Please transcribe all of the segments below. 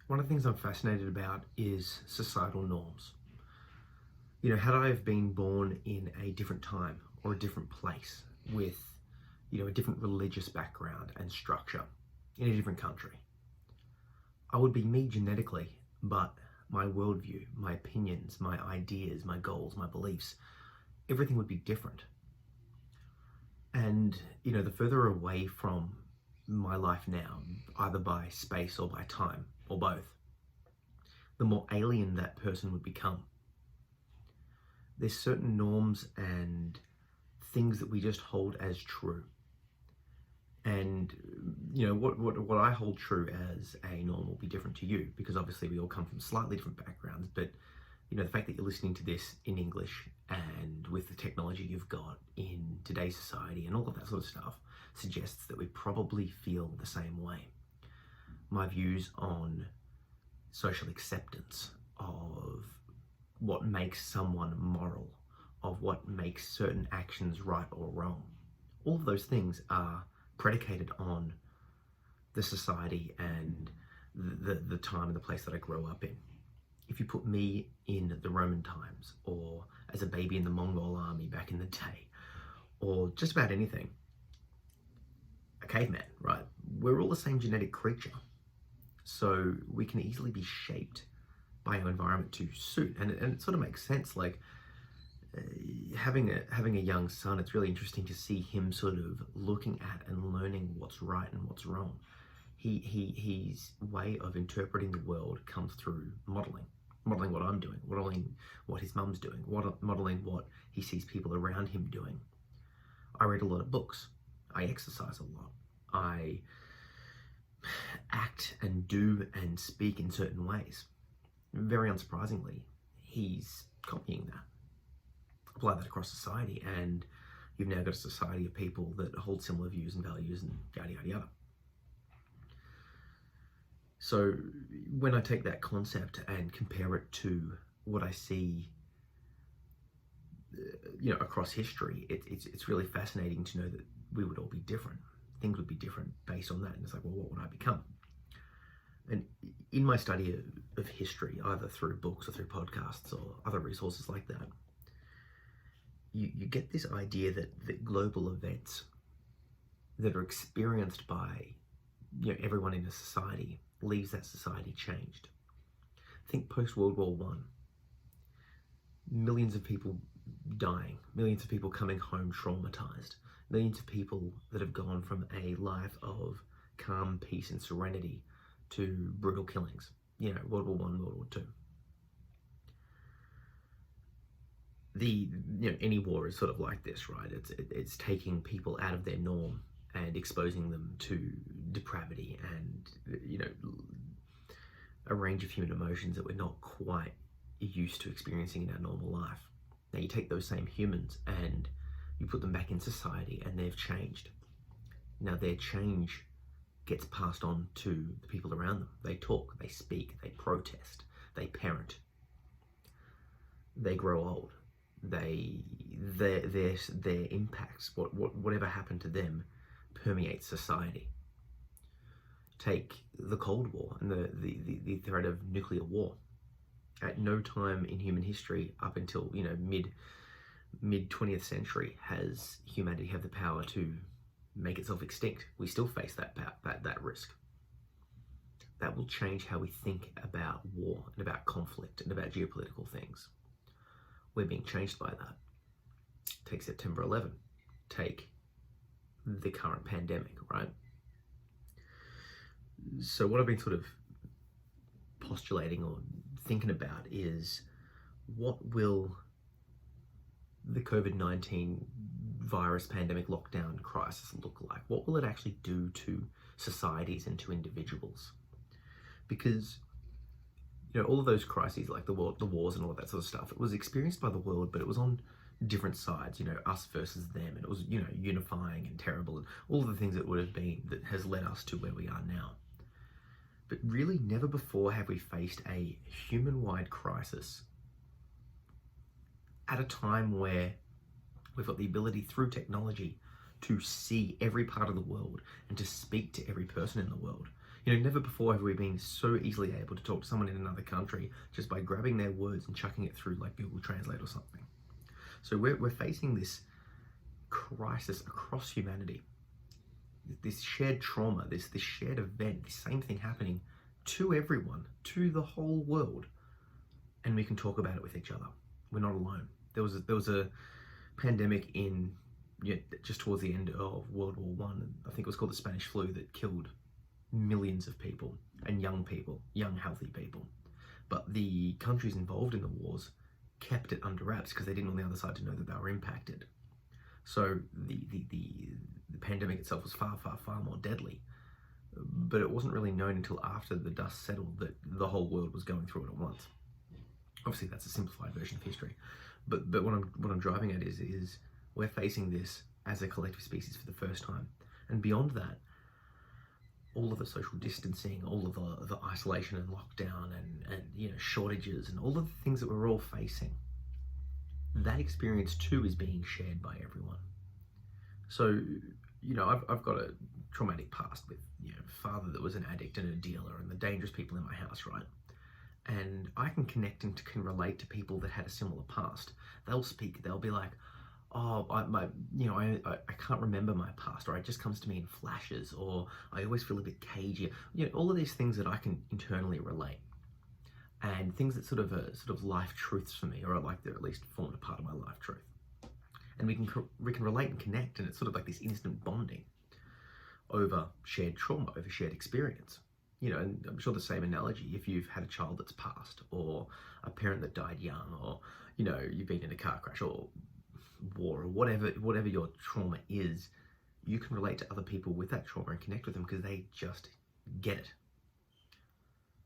One of the things I'm fascinated about is societal norms. Had I have been born in a different time or a different place with, a different religious background and structure in a different country, I would be me genetically, but my worldview, my opinions, my ideas, my goals, my beliefs, everything would be different. And, the further away from my life now, either by space or by time, or both, the more alien that person would become. There's certain norms and things that we just hold as true. And, what I hold true as a norm will be different to you, because obviously we all come from slightly different backgrounds. But, the fact that you're listening to this in English and with the technology you've got in today's society and all of that sort of stuff suggests that we probably feel the same way. My views on social acceptance of what makes someone moral, of what makes certain actions right or wrong, all of those things are predicated on the society and the time and the place that I grow up in. If you put me in the Roman times, or as a baby in the Mongol army back in the day, or just about anything, a caveman, right? We're all the same genetic creature. So we can easily be shaped by our environment to suit. And it sort of makes sense. Like having a young son, it's really interesting to see him sort of looking at and learning what's right and what's wrong. His way of interpreting the world comes through modeling what I'm doing, modeling what his mum's doing, modeling what he sees people around him doing. I read a lot of books. I exercise a lot. I act and do and speak in certain ways. Very unsurprisingly, he's copying that. Apply that across society, and you've now got a society of people that hold similar views and values and yada, yada, yada. So when I take that concept and compare it to what I see, across history, it's really fascinating to know that we would all be different. Things would be different based on that. And it's like, well, what would I become? And in my study of history, either through books or through podcasts or other resources like that, you get this idea that global events that are experienced by everyone in a society leaves that society changed. Think post-World War I. Millions of people dying, millions of people coming home traumatized, millions of people that have gone from a life of calm, peace and serenity to brutal killings. World War I, World War II. Any war is sort of like this, right? It's taking people out of their norm and exposing them to depravity and, a range of human emotions that we're not quite used to experiencing in our normal life. Now you take those same humans and you put them back in society and they've changed. Now their change gets passed on to the people around them. They talk, they speak, they protest, they parent, they grow old. Their impacts, whatever happened to them, permeates society. Take the Cold War and the threat of nuclear war. At no time in human history up until mid 20th century has humanity had the power to make itself extinct. We still face that risk. That will change how we think about war and about conflict and about geopolitical things. We're being changed by that. Take September 11. Take the current pandemic, right? So what I've been sort of postulating or thinking about is, what will the COVID-19 virus pandemic lockdown crisis look like? What will it actually do to societies and to individuals? Because all of those crises, like the wars and all of that sort of stuff, it was experienced by the world, but it was on different sides, us versus them, and it was, unifying and terrible, and all of the things it would have been that has led us to where we are now. But really, never before have we faced a human-wide crisis at a time where we've got the ability through technology to see every part of the world and to speak to every person in the world. Never before have we been so easily able to talk to someone in another country just by grabbing their words and chucking it through like Google Translate or something. So we're facing this crisis across humanity, this shared trauma, this shared event, the same thing happening to everyone, to the whole world, and we can talk about it with each other. We're not alone. There was a pandemic in just towards the end of World War One. I think it was called the Spanish flu, that killed millions of people, and young people, young healthy people. But the countries involved in the wars kept it under wraps because they didn't want the other side to know that they were impacted. So the pandemic itself was far more deadly, but it wasn't really known until after the dust settled that the whole world was going through it at once. Obviously, that's a simplified version of history, but what I'm driving at is we're facing this as a collective species for the first time, and beyond that, all of the social distancing, all of the isolation and lockdown, and shortages, and all of the things that we're all facing. That experience too is being shared by everyone. So, I've got a traumatic past with father that was an addict and a dealer, and the dangerous people in my house, right? And I can connect and can relate to people that had a similar past. They'll speak. They'll be like, "Oh, I can't remember my past," or it just comes to me in flashes, or I always feel a bit cagey. All of these things that I can internally relate, and things that sort of life truths for me, or like they're at least formed a part of my life truth. And we can relate and connect, and it's sort of like this instant bonding over shared trauma, over shared experience. And I'm sure the same analogy, if you've had a child that's passed, or a parent that died young, or you've been in a car crash or war, or whatever your trauma is, you can relate to other people with that trauma and connect with them because they just get it.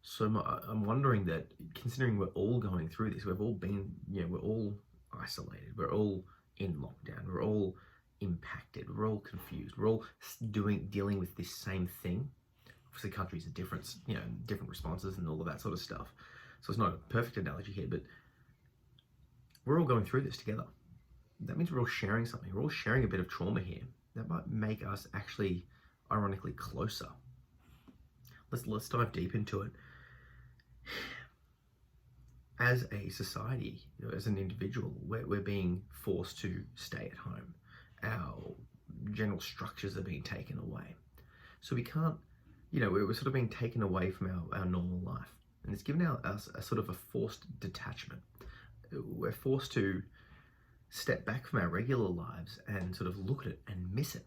So I'm wondering that, considering we're all going through this, we've all been, we're all isolated, we're all in lockdown, we're all impacted, we're all confused, we're all dealing with this same thing. Obviously, countries are different, different responses and all of that sort of stuff. So it's not a perfect analogy here, but we're all going through this together. That means we're all sharing something. We're all sharing a bit of trauma here. That might make us actually, ironically, closer. Let's dive deep into it. As a society, as an individual, we're being forced to stay at home. Our general structures are being taken away. So we can't, we're sort of being taken away from our normal life. And it's given us a sort of a forced detachment. We're forced to step back from our regular lives and sort of look at it and miss it.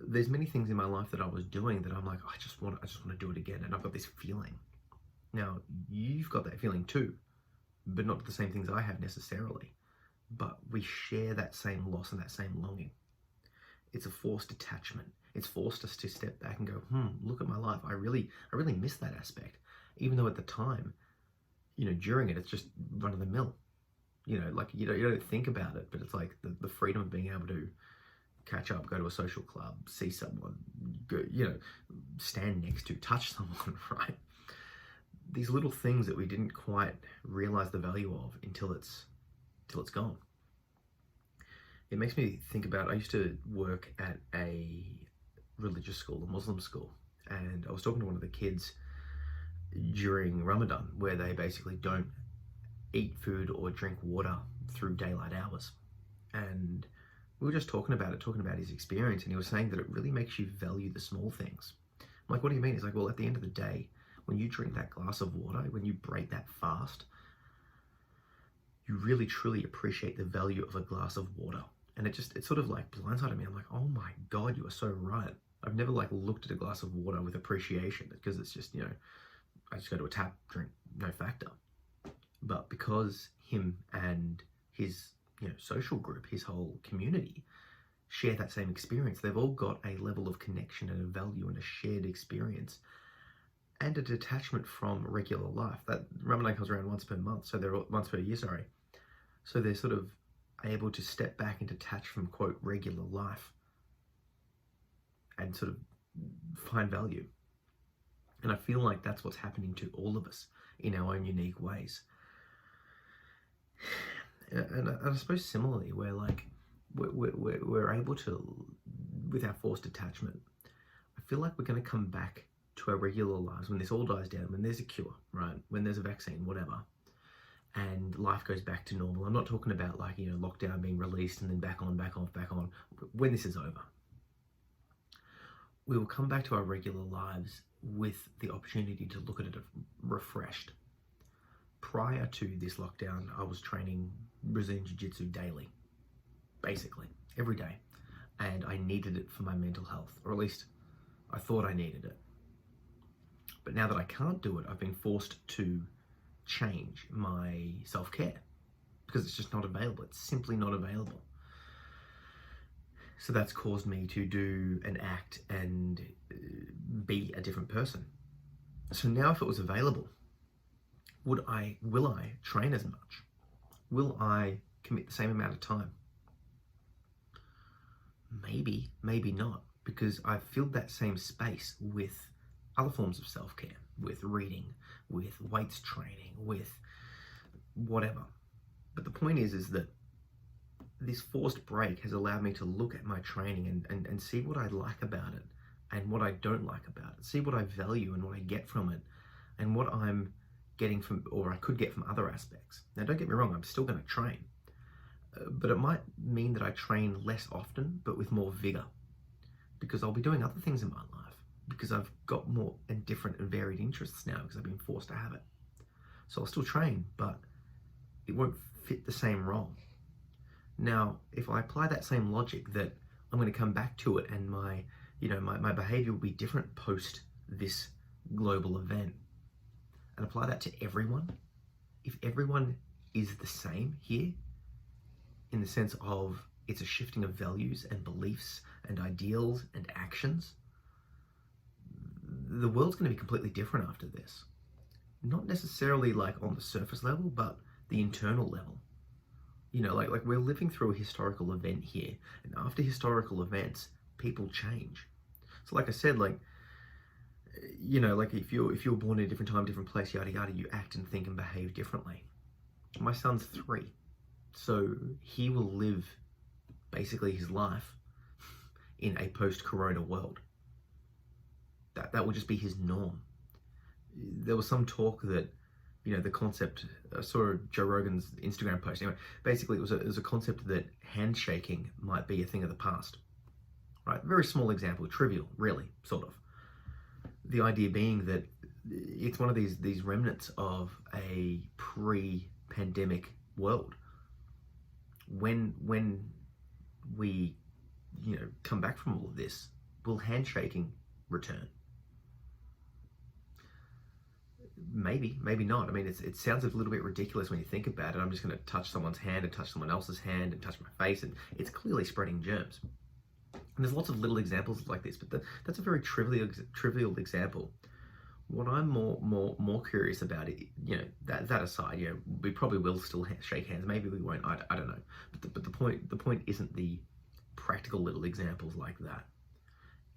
There's many things in my life that I was doing that I'm like, I just want to do it again. And I've got this feeling. Now, you've got that feeling too, but not the same things I have necessarily. But we share that same loss and that same longing. It's a forced detachment. It's forced us to step back and go, look at my life. I really miss that aspect. Even though at the time, during it, it's just run of the mill. Like you don't think about it, but it's like the freedom of being able to catch up, go to a social club, see someone, go, stand next to, touch someone, right? These little things that we didn't quite realize the value of until it's gone. It makes me think about, I used to work at a religious school, a Muslim school, and I was talking to one of the kids during Ramadan, where they basically don't eat food or drink water through daylight hours. And we were just talking about his experience, and he was saying that it really makes you value the small things. I'm like, what do you mean? He's like, well, at the end of the day, when you drink that glass of water, when you break that fast, you really truly appreciate the value of a glass of water. And it sort of like blindsided me. I'm like, oh my God, you are so right. I've never like looked at a glass of water with appreciation, because it's just, I just go to a tap, drink, no factor. But because him and his, social group, his whole community share that same experience, they've all got a level of connection and a value and a shared experience and a detachment from regular life. That Ramadan comes around once per month, so once per year, sorry. So they're sort of able to step back and detach from, quote, regular life and sort of find value. And I feel like that's what's happening to all of us in our own unique ways. And I suppose similarly, we're able to, with our forced detachment, I feel like we're going to come back to our regular lives when this all dies down, when there's a cure, right? When there's a vaccine, whatever, and life goes back to normal. I'm not talking about like, lockdown being released and then back on, back off, back on. When this is over, we will come back to our regular lives with the opportunity to look at it refreshed. Prior to this lockdown, I was training Brazilian Jiu-Jitsu daily, basically, every day. And I needed it for my mental health, or at least I thought I needed it. But now that I can't do it, I've been forced to change my self-care because it's just not available. It's simply not available. So that's caused me to do and act and be a different person. So now if it was available, will I train as much? Will I commit the same amount of time? Maybe, maybe not, because I've filled that same space with other forms of self-care, with reading, with weights training, with whatever. But the point is that this forced break has allowed me to look at my training and see what I like about it and what I don't like about it, see what I value and what I get from it, and what I'm getting from, or I could get from other aspects. Now, don't get me wrong, I'm still going to train, but it might mean that I train less often, but with more vigor, because I'll be doing other things in my life, because I've got more and different and varied interests now, because I've been forced to have it. So I'll still train, but it won't fit the same role. Now, if I apply that same logic that I'm going to come back to it and my behavior will be different post this global event, and apply that to everyone, if everyone is the same here, in the sense of it's a shifting of values and beliefs and ideals and actions, the world's going to be completely different after this. Not necessarily like on the surface level, but the internal level. Like we're living through a historical event here, and after historical events, people change. So like I said, like if you're born in a different time, different place, yada yada, you act and think and behave differently. My son's 3, so he will live basically his life in a post-corona world. That will just be his norm. There was some talk that, the concept, I saw Joe Rogan's Instagram post. Anyway, basically it was a concept that handshaking might be a thing of the past. Right? Very small example, trivial, really, sort of. The idea being that it's one of these remnants of a pre-pandemic world. When we, come back from all of this, will handshaking return? Maybe, maybe not. I mean, it sounds a little bit ridiculous when you think about it. I'm just going to touch someone's hand and touch someone else's hand and touch my face, and it's clearly spreading germs. And there's lots of little examples like this, but that's a very trivial example. What I'm more curious about, that aside, we probably will still shake hands. Maybe we won't. I don't know. But the point isn't the practical little examples like that.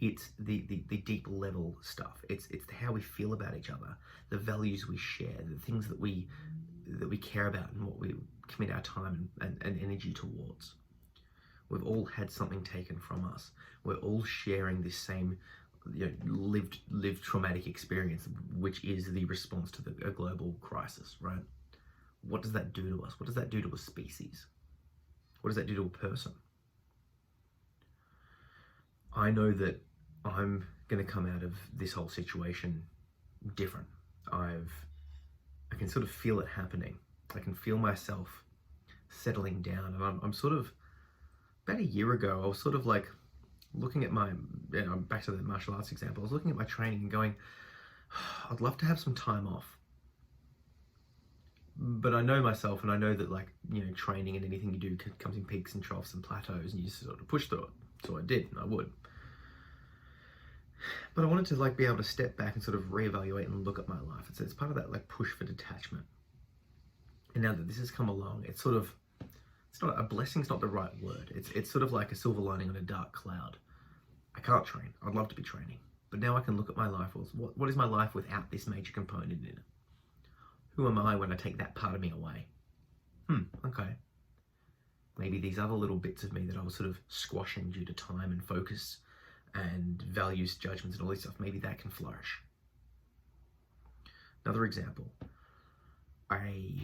It's the deep level stuff. It's how we feel about each other, the values we share, the things that we care about, and what we commit our time and energy towards. We've all had something taken from us. We're all sharing this same lived traumatic experience, which is the response to a global crisis, right? What does that do to us? What does that do to a species? What does that do to a person? I know that I'm going to come out of this whole situation different. I can sort of feel it happening. I can feel myself settling down, and I'm sort of, about a year ago, I was sort of like looking at back to the martial arts example, I was looking at my training and going, I'd love to have some time off. But I know myself, and I know that training and anything you do comes in peaks and troughs and plateaus, and you just sort of push through it. So I did, and I would. But I wanted to be able to step back and sort of reevaluate and look at my life. It's part of that push for detachment. And now that this has come along, it's sort of, it's not, a blessing's not the right word. It's sort of like a silver lining on a dark cloud. I can't train. I'd love to be training. But now I can look at my life. What is my life without this major component in it? Who am I when I take that part of me away? Okay. Maybe these other little bits of me that I was sort of squashing due to time and focus and values, judgments, and all this stuff, maybe that can flourish. Another example, I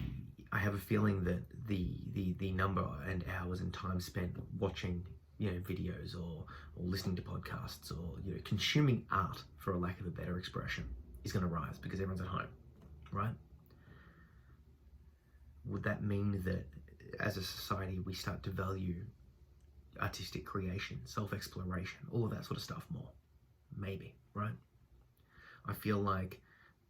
have a feeling that the number and hours and time spent watching, videos or listening to podcasts or, consuming art, for a lack of a better expression, is going to rise because everyone's at home, right? Would that mean that as a society we start to value artistic creation, self-exploration, all of that sort of stuff more? Maybe, right? I feel like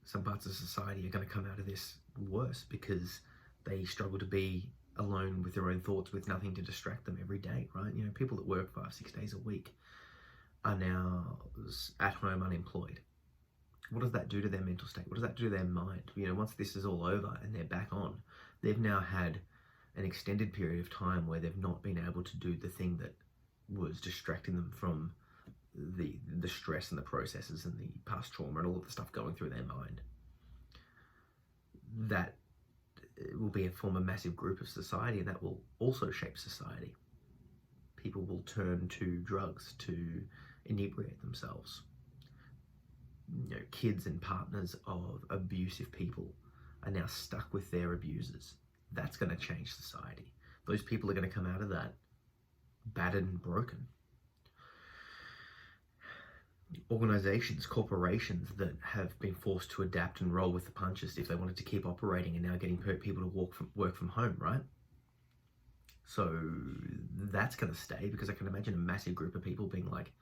some parts of society are going to come out of this worse because they struggle to be alone with their own thoughts, with nothing to distract them every day, right? People that work 5-6 days a week are now at home unemployed. What does that do to their mental state? What does that do to their mind? Once this is all over and they're back on, they've now had an extended period of time where they've not been able to do the thing that was distracting them from the stress and the processes and the past trauma and all of the stuff going through their mind. That will form a massive group of society, and that will also shape society. People will turn to drugs to inebriate themselves. Kids and partners of abusive people are now stuck with their abusers. That's going to change society. Those people are going to come out of that battered and broken. Organizations, corporations that have been forced to adapt and roll with the punches if they wanted to keep operating, and now getting people to work from home, right? So that's going to stay, because I can imagine a massive group of people being like,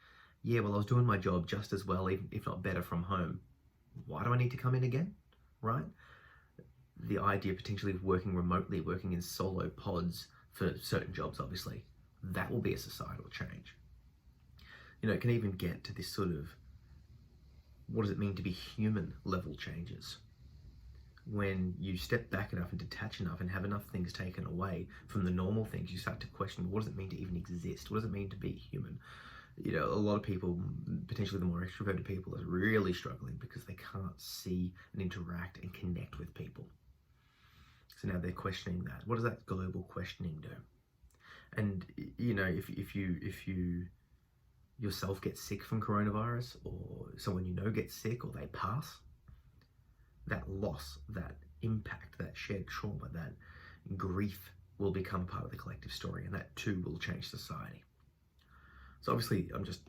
yeah, well, I was doing my job just as well, even if not better, from home. Why do I need to come in again, right? The idea potentially of working remotely, working in solo pods for certain jobs, obviously, that will be a societal change. It can even get to this sort of, what does it mean to be human level changes? When you step back enough and detach enough and have enough things taken away from the normal things, you start to question, what does it mean to even exist? What does it mean to be human? A lot of people, potentially the more extroverted people, are really struggling because they can't see and interact and connect with people. So now they're questioning that. What does that global questioning do? And, if you yourself get sick from coronavirus, or someone gets sick, or they pass, that loss, that impact, that shared trauma, that grief will become part of the collective story, and that too will change society. So obviously I'm just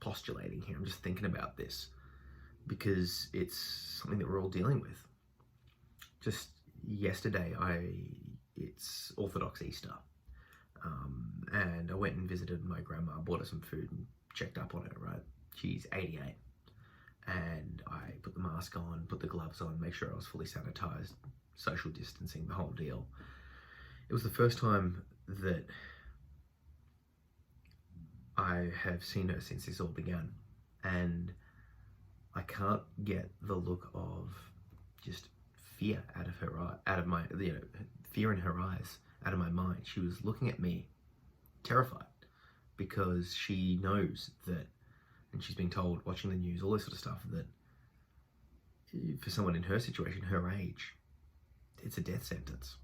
postulating here, I'm just thinking about this because it's something that we're all dealing with. Just yesterday, it's Orthodox Easter. And I went and visited my grandma, bought her some food and checked up on her, right? She's 88. And I put the mask on, put the gloves on, make sure I was fully sanitized, social distancing, the whole deal. It was the first time that I have seen her since this all began. And I can't get the look of just fear out of her eye, out of my, fear in her eyes, out of my mind. She was looking at me terrified because she knows that, and she's been told watching the news, all this sort of stuff, that for someone in her situation, her age, it's a death sentence.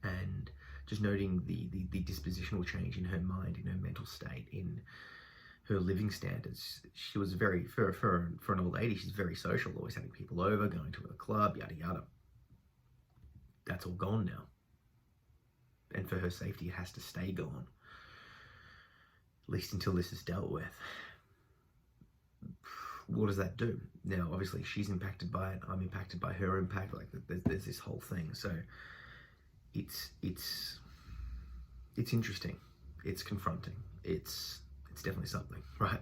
And just noting the dispositional change in her mind, in her mental state, in her living standards. She was very, for an old lady, she's very social, always having people over, going to a club, yada yada. That's all gone now. And for her safety, it has to stay gone, at least until this is dealt with. What does that do? Now, obviously, she's impacted by it. I'm impacted by her impact. Like, there's this whole thing. So it's interesting. It's confronting. It's definitely something, right?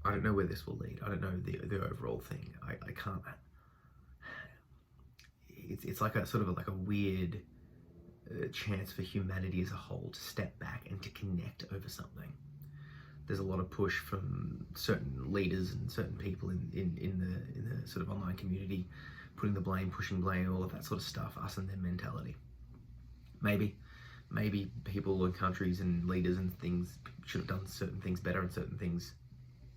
I don't know where this will lead. I don't know the overall thing. I can't. It's like a sort of like a weird chance for humanity as a whole to step back and to connect over something. There's a lot of push from certain leaders and certain people in the sort of online community, putting the blame, pushing blame, all of that sort of stuff, us and their mentality. Maybe people and countries and leaders and things should have done certain things better, and certain things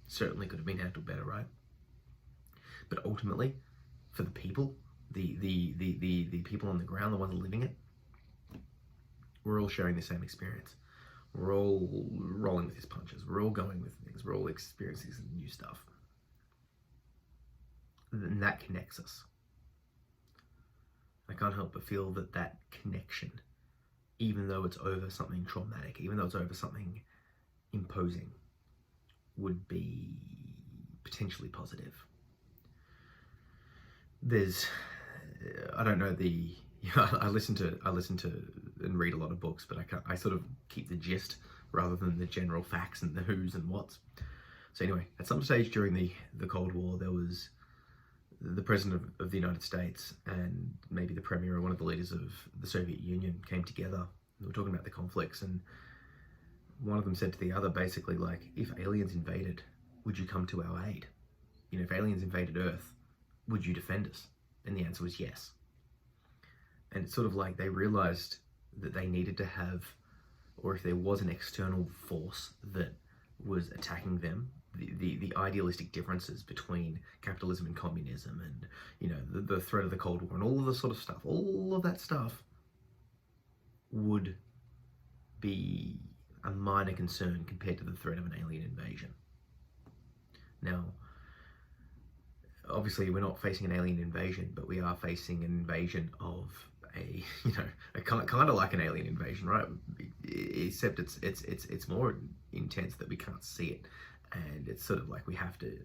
certainly could have been handled better, right? But ultimately, for the people, the people on the ground, the ones living it, we're all sharing the same experience. We're all rolling with his punches. We're all going with things. We're all experiencing some new stuff. And that connects us. I can't help but feel that that connection, even though it's over something traumatic, even though it's over something imposing, would be potentially positive. I don't know I listen to and read a lot of books, but I sort of keep the gist rather than the general facts and the who's and what's. So anyway, at some stage during the Cold War, there was the President of the United States and maybe the Premier or one of the leaders of the Soviet Union came together. They were talking about the conflicts, and one of them said to the other basically like, if aliens invaded, would you come to our aid? You know, if aliens invaded Earth, would you defend us? And the answer was yes. And it's sort of like they realized that they needed to have, or if there was an external force that was attacking them, the idealistic differences between capitalism and communism and, you know, the threat of the Cold War and all of the sort of stuff, all of that stuff would be a minor concern compared to the threat of an alien invasion. Now, obviously we're not facing an alien invasion, but we are facing an invasion of a kind of like an alien invasion, right? Except it's more intense that we can't see it, and it's sort of like we have to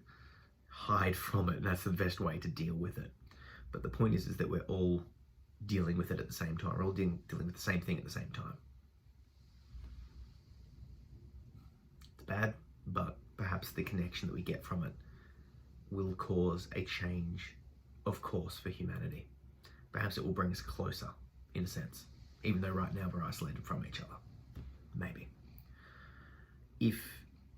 hide from it, and that's the best way to deal with it. But the point is that we're all dealing with it at the same time. We're all dealing with the same thing at the same time. It's bad, but perhaps the connection that we get from it will cause a change of course for humanity. Perhaps it will bring us closer, in a sense, even though right now we're isolated from each other. Maybe. If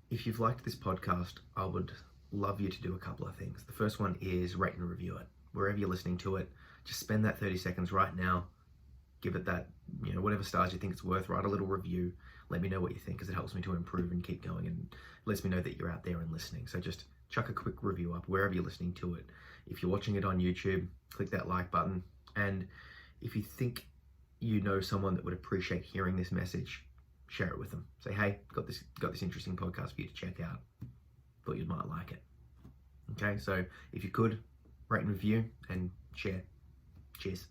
you've liked this podcast, I would love you to do a couple of things. The first one is rate and review it. Wherever you're listening to it, just spend that 30 seconds right now. Give it that, whatever stars you think it's worth. Write a little review. Let me know what you think, because it helps me to improve and keep going, and lets me know that you're out there and listening. So just chuck a quick review up wherever you're listening to it. If you're watching it on YouTube, click that like button. And if you think you know someone that would appreciate hearing this message, share it with them. Say, hey, got this interesting podcast for you to check out. Thought you might like it. Okay, so if you could, rate and review and share. Cheers.